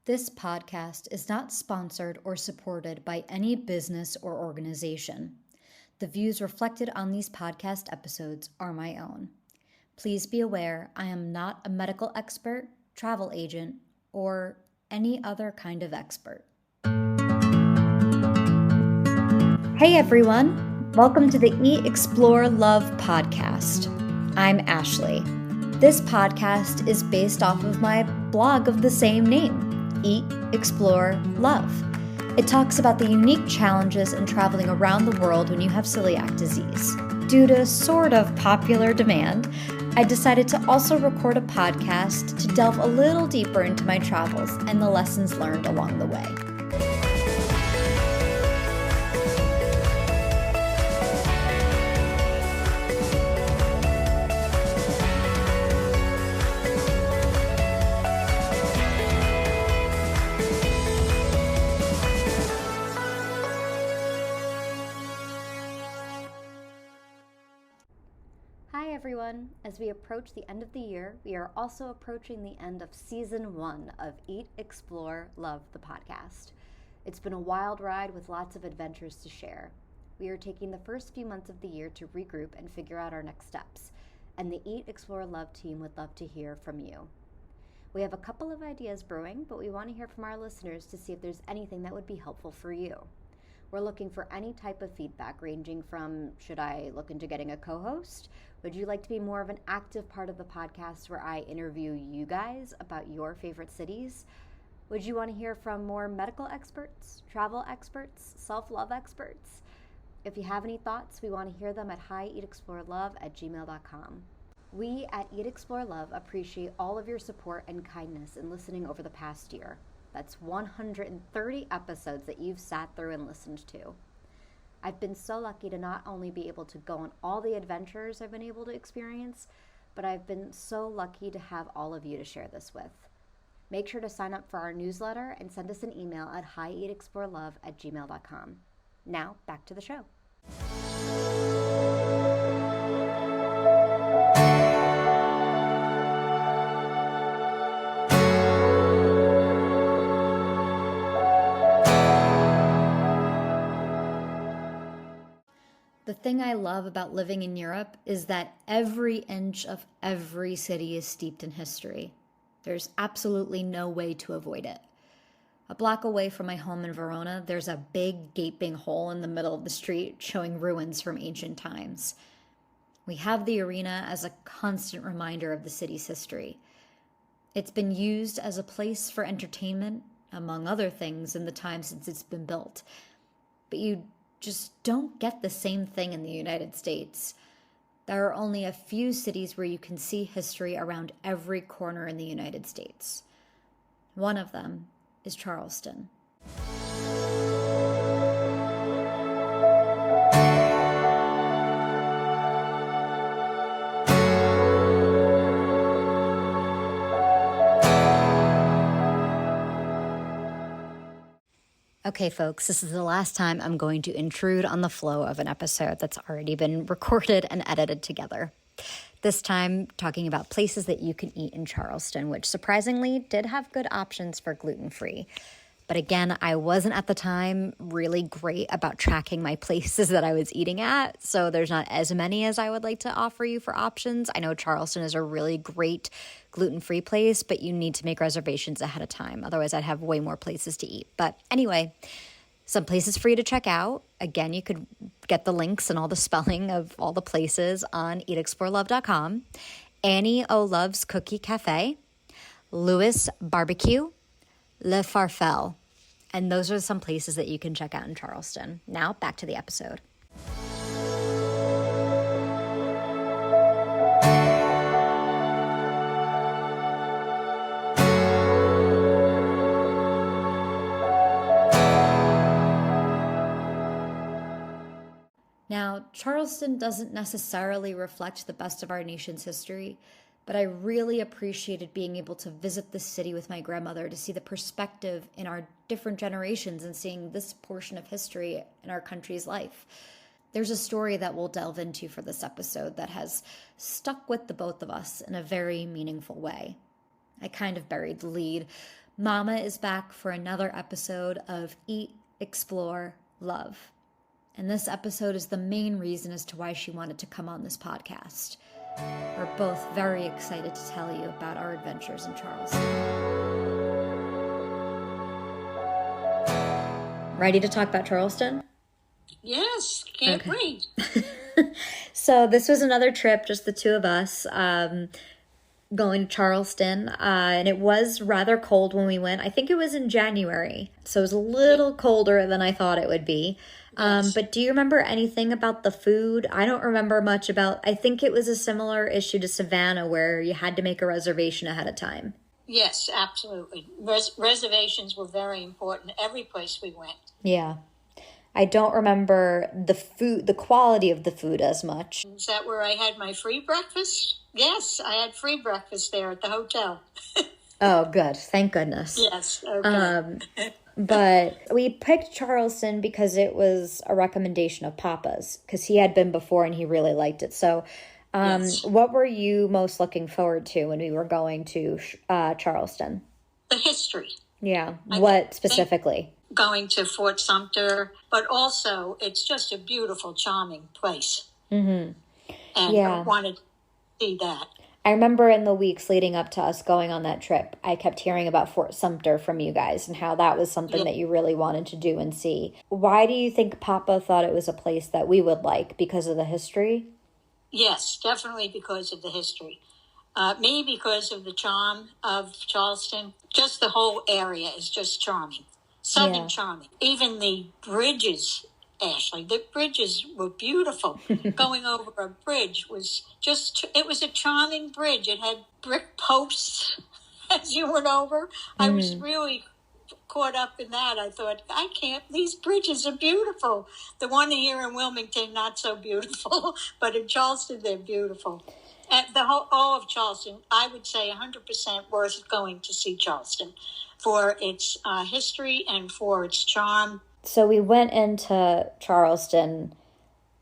This podcast is not sponsored or supported by any business or organization. The views reflected on these podcast episodes are my own. Please be aware I am not a medical expert, travel agent, or any other kind of expert. Hey everyone, welcome to the Eat, Explore, Love podcast. I'm Ashley. This podcast is based off of my blog of the same name, Eat, Explore, Love. It talks about the unique challenges in traveling around the world when you have celiac disease. Due to sort of popular demand, I decided to also record a podcast to delve a little deeper into my travels and the lessons learned along the way. Hi everyone! As we approach the end of the year, we are also approaching the end of Season 1 of Eat, Explore, Love, the podcast. It's been a wild ride with lots of adventures to share. We are taking the first few months of the year to regroup and figure out our next steps, and the Eat, Explore, Love team would love to hear from you. We have a couple of ideas brewing, but we want to hear from our listeners to see if there's anything that would be helpful for you. We're looking for any type of feedback, ranging from, should I look into getting a co-host? Would you like to be more of an active part of the podcast where I interview you guys about your favorite cities? Would you want to hear from more medical experts, travel experts, self-love experts? If you have any thoughts, we want to hear them at hieatexplorelove@gmail.com. We at Eat, Explore, Love appreciate all of your support and kindness in listening over the past year. That's 130 episodes that you've sat through and listened to. I've been so lucky to not only be able to go on all the adventures I've been able to experience, but I've been so lucky to have all of you to share this with. Make sure to sign up for our newsletter and send us an email at hieatexplorelove@gmail.com. Now, back to the show. The thing I love about living in Europe is that every inch of every city is steeped in history. There's absolutely no way to avoid it. A block away from my home in Verona, there's a big gaping hole in the middle of the street showing ruins from ancient times. We have the arena as a constant reminder of the city's history. It's been used as a place for entertainment, among other things, in the time since it's been built. But you just don't get the same thing in the United States. There are only a few cities where you can see history around every corner in the United States. One of them is Charleston. Okay, folks, this is the last time I'm going to intrude on the flow of an episode that's already been recorded and edited together. This time, talking about places that you can eat in Charleston, which surprisingly did have good options for gluten-free. But again, I wasn't at the time really great about tracking my places that I was eating at, so there's not as many as I would like to offer you for options. I know Charleston is a really great gluten-free place, but you need to make reservations ahead of time. Otherwise, I'd have way more places to eat. But anyway, some places for you to check out. Again, you could get the links and all the spelling of all the places on hieatexplorelove.com. Annie O Love's Cookie Cafe, Lewis Barbecue, Le Farfel, and those are some places that you can check out in Charleston. Now, back to the episode. Now, Charleston doesn't necessarily reflect the best of our nation's history, but I really appreciated being able to visit this city with my grandmother to see the perspective in our different generations and seeing this portion of history in our country's life. There's a story that we'll delve into for this episode that has stuck with the both of us in a very meaningful way. I kind of buried the lead, Mama is back for another episode of Eat, Explore, Love. And this episode is the main reason as to why she wanted to come on this podcast. We're both very excited to tell you about our adventures in Charleston. Ready to talk about Charleston? Yes, can't wait. So this was another trip, just the two of us, going to Charleston, and it was rather cold when we went. I think it was in January, so it was a little colder than I thought it would be. Yes. But do you remember anything about the food? I don't remember much about, I think it was a similar issue to Savannah where you had to make a reservation ahead of time. Yes, absolutely. Reservations were very important every place we went. Yeah. I don't remember the food, the quality of the food as much. Is that where I had my free breakfast? Yes, I had free breakfast there at the hotel. Oh, good. Thank goodness. Yes, okay. But we picked Charleston because it was a recommendation of Papa's, because he had been before and he really liked it. So Yes. what were you most looking forward to when we were going to Charleston? The history. Yeah. I What think specifically? going to Fort Sumter, but also it's just a beautiful, charming place. Mm-hmm. And Yeah. I wanted to see that. I remember in the weeks leading up to us going on that trip, I kept hearing about Fort Sumter from you guys and how that was something that you really wanted to do and see. Why do you think Papa thought it was a place that we would like? Because of the history? Yes, definitely because of the history. Me, because of the charm of Charleston. Just the whole area is just charming. Southern charming. Even the bridges, Ashley, the bridges were beautiful. Going over a bridge was just, it was a charming bridge. It had brick posts as you went over. I was really caught up in that. I thought, these bridges are beautiful. The one here in Wilmington, not so beautiful, but in Charleston, they're beautiful. And all of Charleston, I would say 100% worth going to see Charleston for its history and for its charm. So we went into Charleston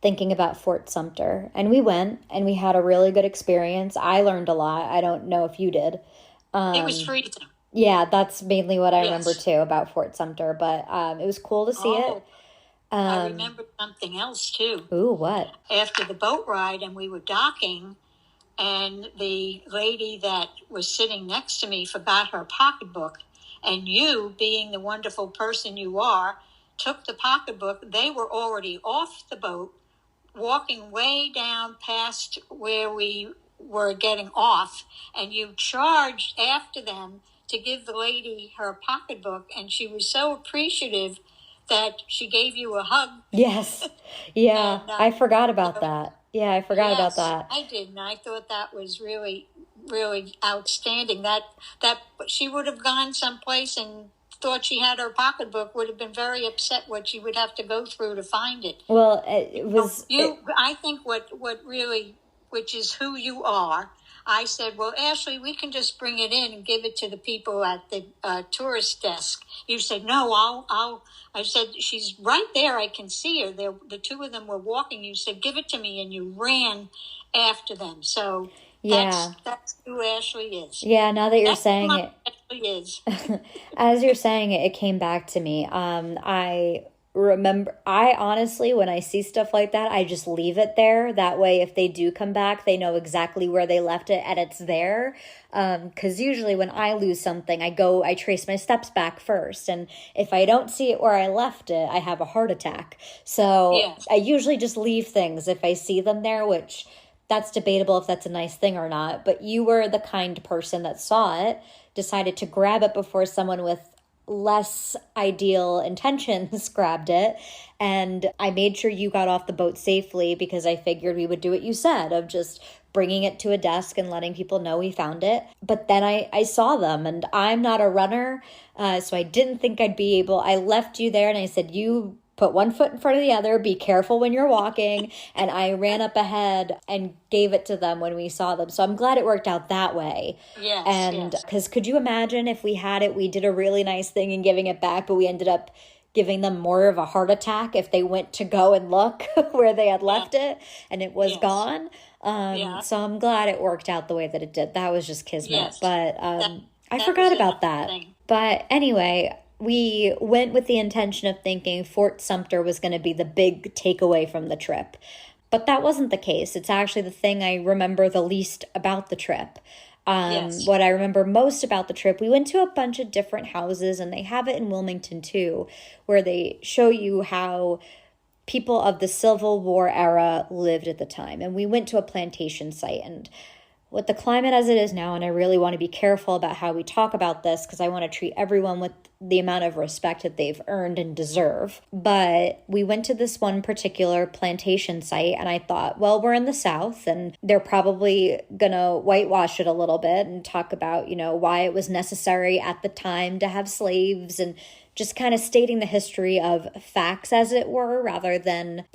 thinking about Fort Sumter, and we went and we had a really good experience. I learned a lot. I don't know if you did. It was freezing. Yeah, that's mainly what I remember too about Fort Sumter, but it was cool to see it. I remember something else too. Ooh, what? After the boat ride and we were docking, and the lady that was sitting next to me forgot her pocketbook, and you, being the wonderful person you are, took the pocketbook. They were already off the boat, walking way down past where we were getting off, and you charged after them to give the lady her pocketbook, and she was so appreciative that she gave you a hug. Yes. Yeah, And, I forgot about that. Yeah, I forgot about that. I did, and I thought that was really, really outstanding. That she would have gone someplace and thought she had her pocketbook, would have been very upset what she would have to go through to find it. Well, it was... I think what really, which is who you are, I said, well, Ashley, we can just bring it in and give it to the people at the tourist desk. You said, no, I said, she's right there. I can see her. The two of them were walking. You said, give it to me. And you ran after them. So that's who Ashley is. Yeah, now that you're saying it. Ashley is. As you're saying it, it came back to me. I remember, I honestly, when I see stuff like that, I just leave it there. That way, if they do come back, they know exactly where they left it and it's there. Because usually when I lose something, I trace my steps back first. And if I don't see it where I left it, I have a heart attack. So I usually just leave things if I see them there, which that's debatable if that's a nice thing or not. But you were the kind person that saw it, decided to grab it before someone with less ideal intentions grabbed it, and I made sure you got off the boat safely because I figured we would do what you said of just bringing it to a desk and letting people know we found it. But then I saw them, and I'm not a runner, so I didn't think I'd be able. I left you there and I said, you put one foot in front of the other, be careful when you're walking. And I ran up ahead and gave it to them when we saw them. So I'm glad it worked out that way. Yes. And because could you imagine if we had it, we did a really nice thing in giving it back, but we ended up giving them more of a heart attack if they went to go and look where they had left it and it was gone. So I'm glad it worked out the way that it did. That was just kismet. But I forgot about that. But anyway, we went with the intention of thinking Fort Sumter was going to be the big takeaway from the trip. But that wasn't the case. It's actually the thing I remember the least about the trip. Yes. What I remember most about the trip, we went to a bunch of different houses, and they have it in Wilmington too, where they show you how people of the Civil War era lived at the time. And we went to a plantation site, and with the climate as it is now, and I really want to be careful about how we talk about this because I want to treat everyone with the amount of respect that they've earned and deserve. But we went to this one particular plantation site, and I thought, well, we're in the South, and they're probably gonna whitewash it a little bit and talk about, why it was necessary at the time to have slaves, and just kind of stating the history of facts, as it were, rather than,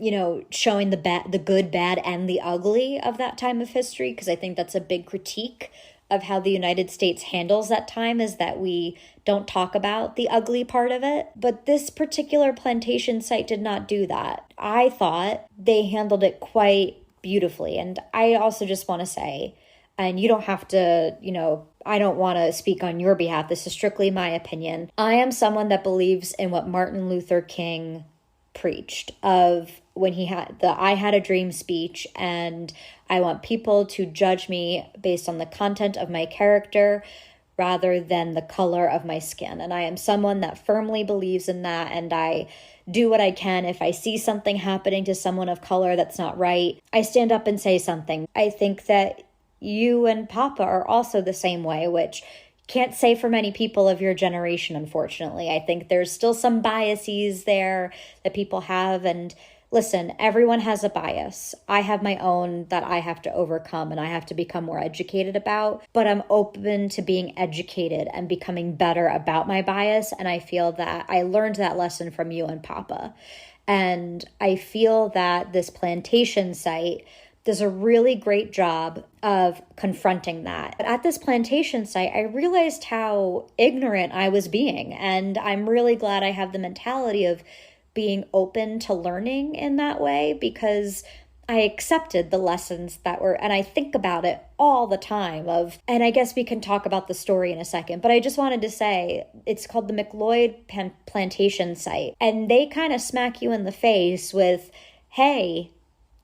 showing the good, bad, and the ugly of that time of history, because I think that's a big critique of how the United States handles that time, is that we don't talk about the ugly part of it. But this particular plantation site did not do that. I thought they handled it quite beautifully. And I also just want to say, and you don't have to, I don't want to speak on your behalf. This is strictly my opinion. I am someone that believes in what Martin Luther King preached of when he had the I Had a Dream speech, and I want people to judge me based on the content of my character rather than the color of my skin. And I am someone that firmly believes in that, and I do what I can. If I see something happening to someone of color that's not right, I stand up and say something. I think that you and Papa are also the same way, which can't say for many people of your generation, unfortunately. I think there's still some biases there that people have. And listen, everyone has a bias. I have my own that I have to overcome and I have to become more educated about. But I'm open to being educated and becoming better about my bias. And I feel that I learned that lesson from you and Papa. And I feel that this plantation site does a really great job of confronting that. But at this plantation site, I realized how ignorant I was being. And I'm really glad I have the mentality of being open to learning in that way, because I accepted the lessons that were, and I think about it all the time and I guess we can talk about the story in a second, but I just wanted to say it's called the McLeod Plantation Site. And they kind of smack you in the face with, hey,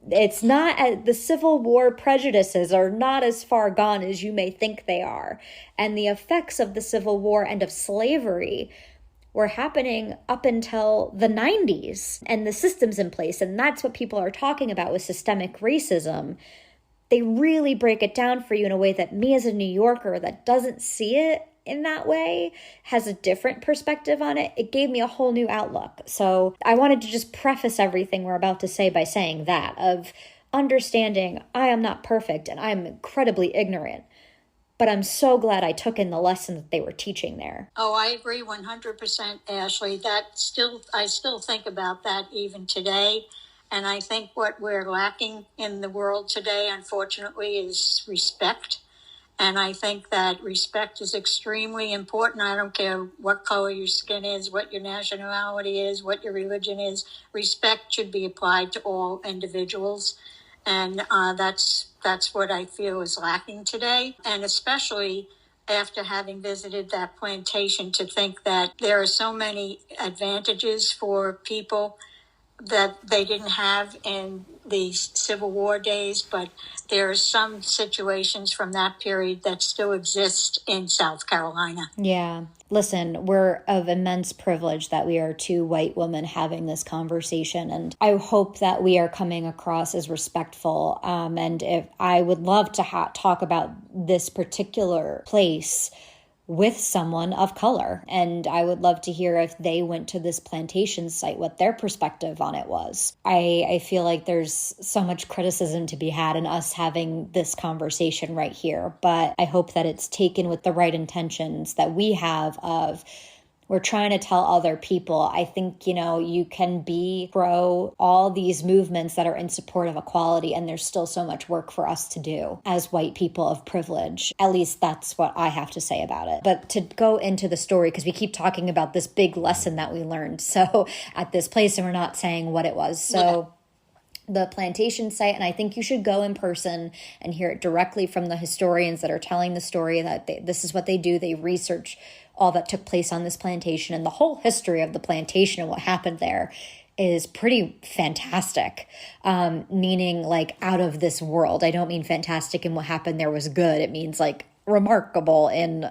it's not, the Civil War prejudices are not as far gone as you may think they are. And the effects of the Civil War and of slavery were happening up until the 90s, and the systems in place. And that's what people are talking about with systemic racism. They really break it down for you in a way that me as a New Yorker that doesn't see it in that way has a different perspective on it. It gave me a whole new outlook. So I wanted to just preface everything we're about to say by saying that, of understanding I am not perfect and I am incredibly ignorant. But I'm so glad I took in the lesson that they were teaching there. Oh, I agree 100%, Ashley. I still think about that even today. And I think what we're lacking in the world today, unfortunately, is respect. And I think that respect is extremely important. I don't care what color your skin is, what your nationality is, what your religion is. Respect should be applied to all individuals. And that's what I feel is lacking today. And especially after having visited that plantation, to think that there are so many advantages for people that they didn't have in the Civil War days, but there are some situations from that period that still exist in South Carolina. Yeah. Listen, we're of immense privilege that we are two white women having this conversation, and I hope that we are coming across as respectful. And if I would love to talk about this particular place with someone of color. And I would love to hear if they went to this plantation site, what their perspective on it was. I feel like there's so much criticism to be had in us having this conversation right here, but I hope that it's taken with the right intentions that we have of, we're trying to tell other people. I think, you can be pro all these movements that are in support of equality, and there's still so much work for us to do as white people of privilege. At least that's what I have to say about it. But to go into the story, because we keep talking about this big lesson that we learned at this place, and we're not saying what it was. The plantation site, and I think you should go in person and hear it directly from the historians that are telling the story, that this is what they do. They research all that took place on this plantation and the whole history of the plantation and what happened there is pretty fantastic, meaning like out of this world. I don't mean fantastic and what happened there was good. It means like remarkable in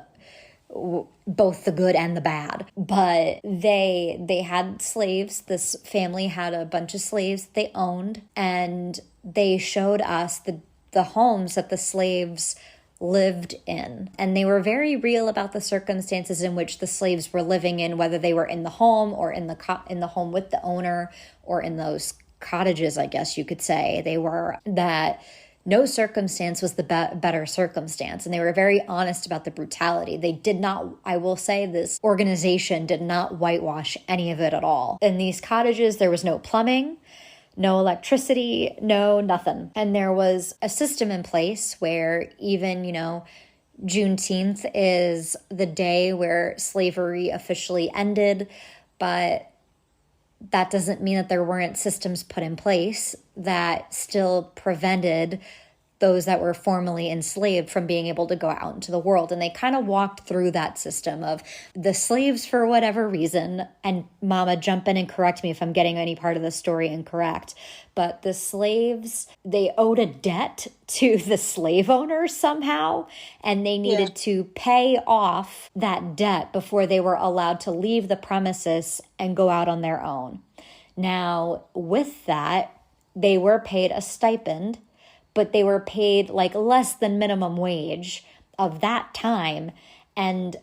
both the good and the bad. But they had slaves. This family had a bunch of slaves they owned, and they showed us the homes that the slaves lived in. And they were very real about the circumstances in which the slaves were living in, whether they were in the home or in the home with the owner or in those cottages, I guess you could say. They were that no circumstance was the better circumstance. And they were very honest about the brutality. They did not, I will say, this organization did not whitewash any of it at all. In these cottages, there was no plumbing, no electricity, no nothing. And there was a system in place where even, Juneteenth is the day where slavery officially ended, but that doesn't mean that there weren't systems put in place that still prevented those that were formerly enslaved from being able to go out into the world. And they kind of walked through that system of the slaves, for whatever reason, and Mama, jump in and correct me if I'm getting any part of the story incorrect, but the slaves, they owed a debt to the slave owners somehow, and they needed to pay off that debt before they were allowed to leave the premises and go out on their own. Now, with that, they were paid a stipend, but they were paid like less than minimum wage of that time, and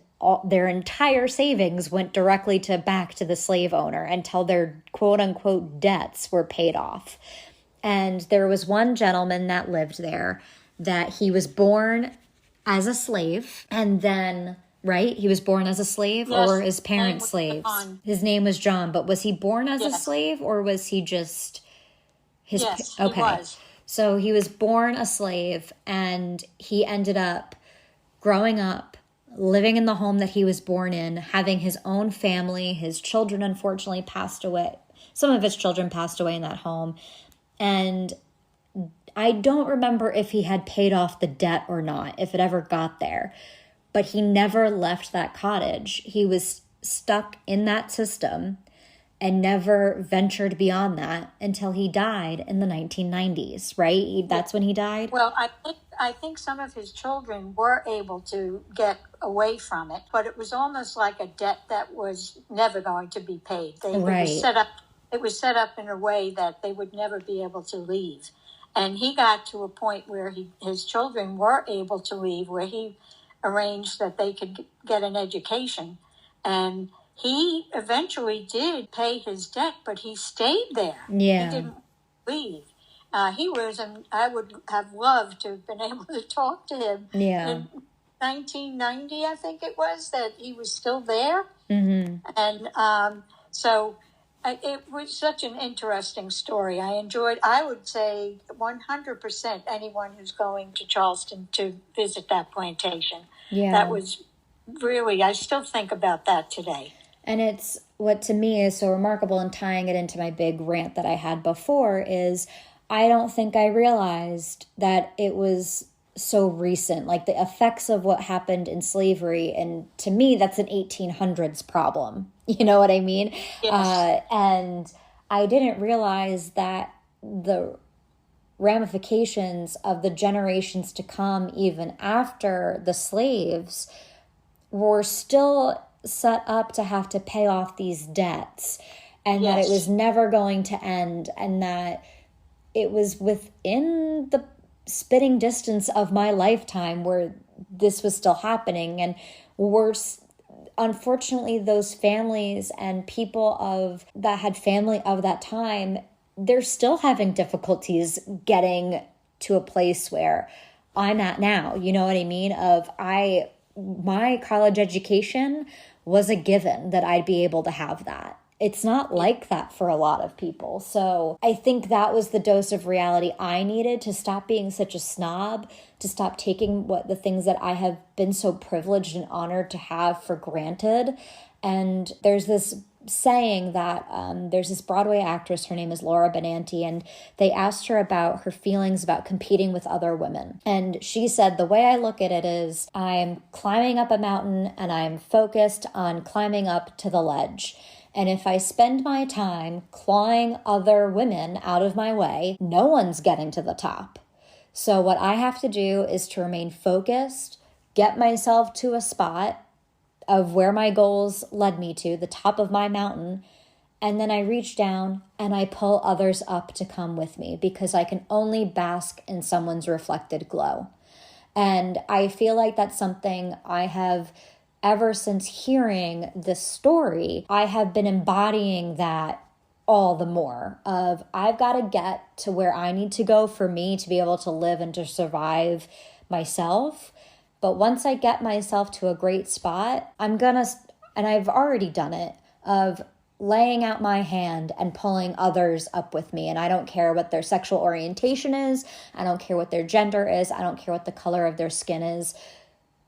their entire savings went directly back to the slave owner until their quote-unquote debts were paid off. And there was one gentleman that lived there that he was born as a slave, and then, right? He was born as a slave, Yes, or his parents slaves? John. His name was John, but was he born as a slave, or was he just his... Yes, okay. he was. So he was born a slave, and he ended up growing up, living in the home that he was born in, having his own family. His children, unfortunately, passed away. Some of his children passed away in that home. And I don't remember if he had paid off the debt or not, if it ever got there. But he never left that cottage. He was stuck in that system and never ventured beyond that until he died in the 1990s, right? That's when he died? Well, I think some of his children were able to get away from it, but it was almost like a debt that was never going to be paid. Right. It was set up in a way that they would never be able to leave. And he got to a point where his children were able to leave, where he arranged that they could get an education. And he eventually did pay his debt, but he stayed there. Yeah. He didn't leave. I would have loved to have been able to talk to him. Yeah. In 1990, I think it was, that he was still there. Mm-hmm. And so it was such an interesting story. I would say 100% anyone who's going to Charleston to visit that plantation. Yeah. That was really, I still think about that today. And it's what to me is so remarkable, and tying it into my big rant that I had before is I don't think I realized that it was so recent, like the effects of what happened in slavery. And to me, that's an 1800s problem. You know what I mean? Yes. And I didn't realize that the ramifications of the generations to come, even after the slaves, were still set up to have to pay off these debts, and that it was never going to end, and that it was within the spitting distance of my lifetime where this was still happening. And worse, unfortunately, those families and people that had family of that time, they're still having difficulties getting to a place where I'm at now. You know what I mean? My college education was a given that I'd be able to have that. It's not like that for a lot of people. So I think that was the dose of reality I needed to stop being such a snob, to stop taking the things that I have been so privileged and honored to have for granted. And there's this saying that there's this Broadway actress, her name is Laura Benanti, and they asked her about her feelings about competing with other women. And she said, the way I look at it is I'm climbing up a mountain and I'm focused on climbing up to the ledge. And if I spend my time clawing other women out of my way, no one's getting to the top. So what I have to do is to remain focused, get myself to a spot of where my goals led me to, the top of my mountain, and then I reach down and I pull others up to come with me because I can only bask in someone's reflected glow. And I feel like that's something I have, ever since hearing this story, I have been embodying that all the more of I've got to get to where I need to go for me to be able to live and to survive myself. But once I get myself to a great spot, and I've already done it, of laying out my hand and pulling others up with me. And I don't care what their sexual orientation is. I don't care what their gender is. I don't care what the color of their skin is.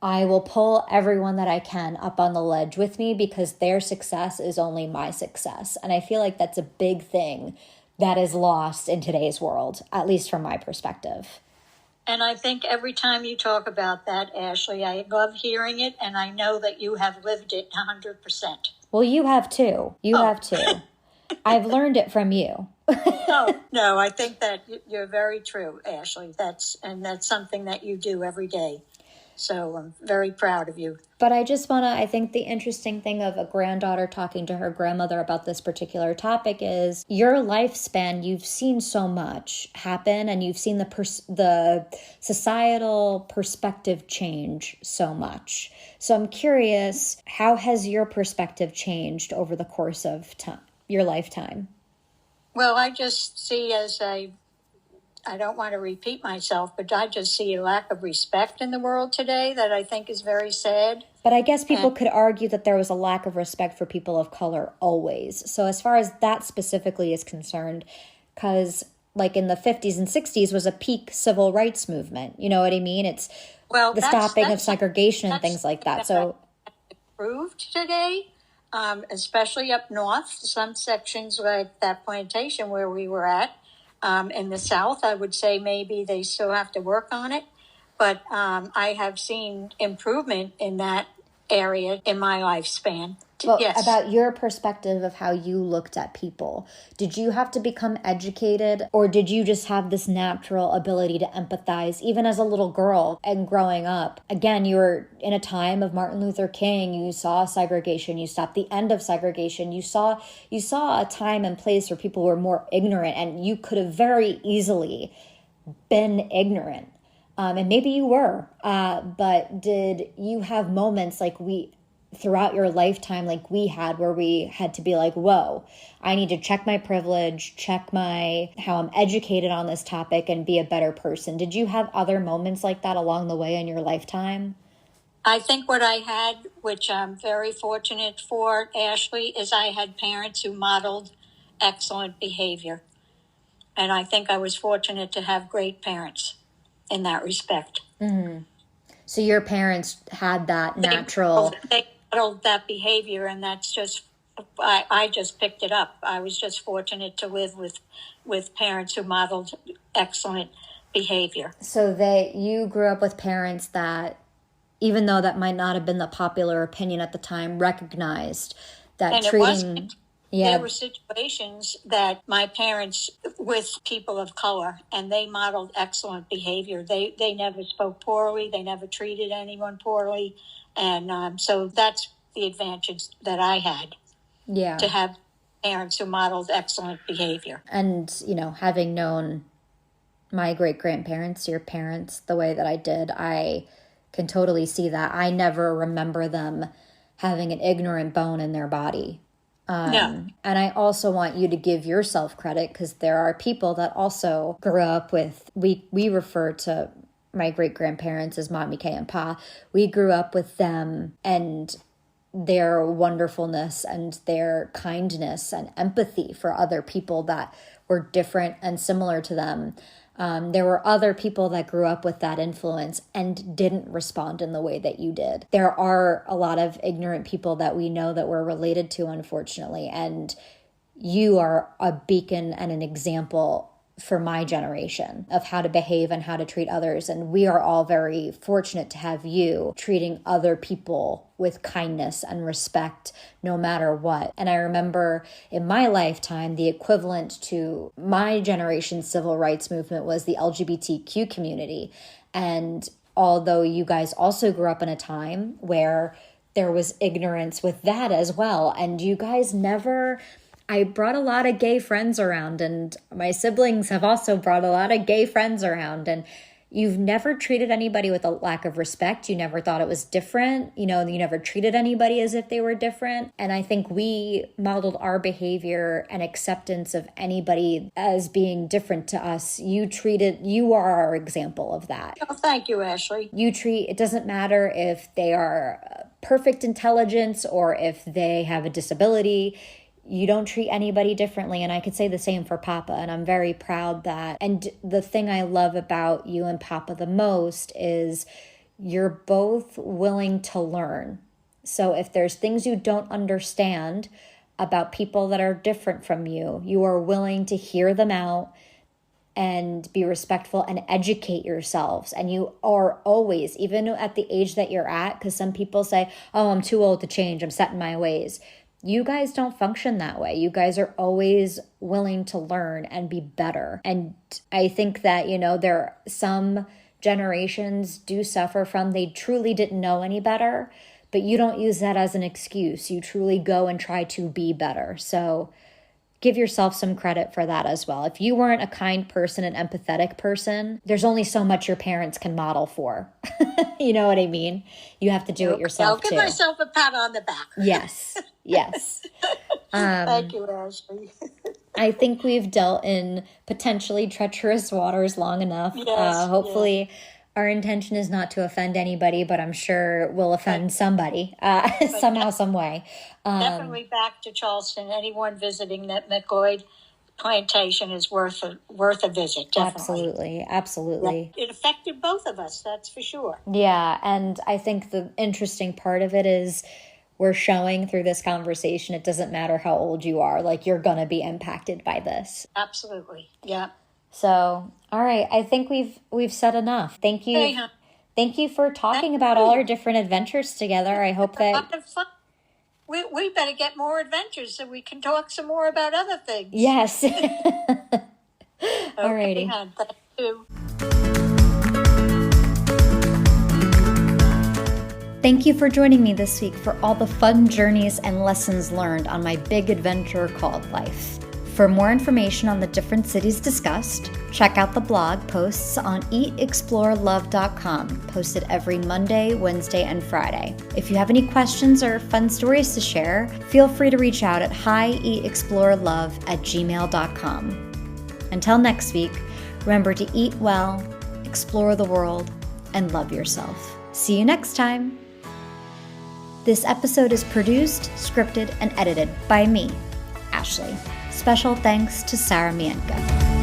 I will pull everyone that I can up on the ledge with me because their success is only my success. And I feel like that's a big thing that is lost in today's world, at least from my perspective. And I think every time you talk about that, Ashley, I love hearing it, and I know that you have lived it 100%. Well, you have too. You have too. I've learned it from you. No, I think that you're very true, Ashley. That's something that you do every day. So I'm very proud of you. But I think the interesting thing of a granddaughter talking to her grandmother about this particular topic is your lifespan, you've seen so much happen and you've seen the societal perspective change so much. So I'm curious, how has your perspective changed over the course of your lifetime? Well, I just see I don't want to repeat myself, but I just see a lack of respect in the world today that I think is very sad. But I guess people could argue that there was a lack of respect for people of color always. So as far as that specifically is concerned, because like in the 50s and 60s was a peak civil rights movement. You know what I mean? It's the stopping of segregation and things like that. So improved today, especially up north, some sections like that plantation where we were at. In the South, I would say maybe they still have to work on it. But I have seen improvement in that area in my lifespan. Well, yes. About your perspective of how you looked at people, did you have to become educated or did you just have this natural ability to empathize even as a little girl and growing up? Again, you were in a time of Martin Luther King. You saw segregation. You saw the end of segregation. You saw a time and place where people were more ignorant and you could have very easily been ignorant. And maybe you were, but did you have moments like throughout your lifetime like we had where we had to be like, whoa, I need to check my privilege, check how I'm educated on this topic and be a better person? Did you have other moments like that along the way in your lifetime? I think what I had, which I'm very fortunate for, Ashley, is I had parents who modeled excellent behavior. And I think I was fortunate to have great parents in that respect. Mm-hmm. So your parents had that natural... They modeled that behavior, and that's just... I just picked it up. I was just fortunate to live with parents who modeled excellent behavior. So you grew up with parents that, even though that might not have been the popular opinion at the time, recognized that and treating... There were situations that my parents with people of color, and they modeled excellent behavior. They never spoke poorly. They never treated anyone poorly. And so that's the advantage that I had. Yeah. To have parents who modeled excellent behavior. And, having known my great-grandparents, your parents, the way that I did, I can totally see that. I never remember them having an ignorant bone in their body. No. And I also want you to give yourself credit because there are people that also grew up with, we refer to my great-grandparents as Mommy, Kay, and Pa. We grew up with them and their wonderfulness and their kindness and empathy for other people that were different and similar to them. There were other people that grew up with that influence and didn't respond in the way that you did. There are a lot of ignorant people that we know that we're related to, unfortunately, and you are a beacon and an example for my generation of how to behave and how to treat others. And we are all very fortunate to have you treating other people with kindness and respect no matter what. And I remember in my lifetime, the equivalent to my generation's civil rights movement was the LGBTQ community. And although you guys also grew up in a time where there was ignorance with that as well, and you guys never... I brought a lot of gay friends around, and my siblings have also brought a lot of gay friends around, and you've never treated anybody with a lack of respect. You never thought it was different. You never treated anybody as if they were different. And I think we modeled our behavior and acceptance of anybody as being different to us. You are our example of that. Oh, thank you, Ashley. It doesn't matter if they are perfect intelligence or if they have a disability. You don't treat anybody differently. And I could say the same for Papa. And I'm very proud that. And the thing I love about you and Papa the most is you're both willing to learn. So if there's things you don't understand about people that are different from you, you are willing to hear them out and be respectful and educate yourselves. And you are always, even at the age that you're at, because some people say, oh, I'm too old to change, I'm set in my ways. You guys don't function that way. You guys are always willing to learn and be better. And I think that, there are some generations do suffer from they truly didn't know any better, but you don't use that as an excuse. You truly go and try to be better. So give yourself some credit for that as well. If you weren't a kind person, an empathetic person, there's only so much your parents can model for. You know what I mean? You have to do it yourself too. I'll give myself a pat on the back. Yes. Thank you, Ashley. I think we've dealt in potentially treacherous waters long enough. Yes, hopefully our intention is not to offend anybody, but I'm sure we'll offend somebody somehow, some way. Definitely back to Charleston. Anyone visiting that McLeod plantation is worth a visit. Definitely. Absolutely. Yeah, it affected both of us, that's for sure. Yeah, and I think the interesting part of it is we're showing through this conversation, it doesn't matter how old you are, like you're going to be impacted by this. Absolutely. Yeah. So, all right, I think we've said enough. Thank you. Hey, Thank you for talking about all our different adventures together. I hope that... A lot of fun. We better get more adventures so we can talk some more about other things. Yes. All righty. Thank you. Thank you for joining me this week for all the fun journeys and lessons learned on my big adventure called life. For more information on the different cities discussed, check out the blog posts on hieatexplorelove.com, posted every Monday, Wednesday, and Friday. If you have any questions or fun stories to share, feel free to reach out at hieatexplorelove@gmail.com. Until next week, remember to eat well, explore the world, and love yourself. See you next time. This episode is produced, scripted, and edited by me, Ashley. Special thanks to Sarah Mientka.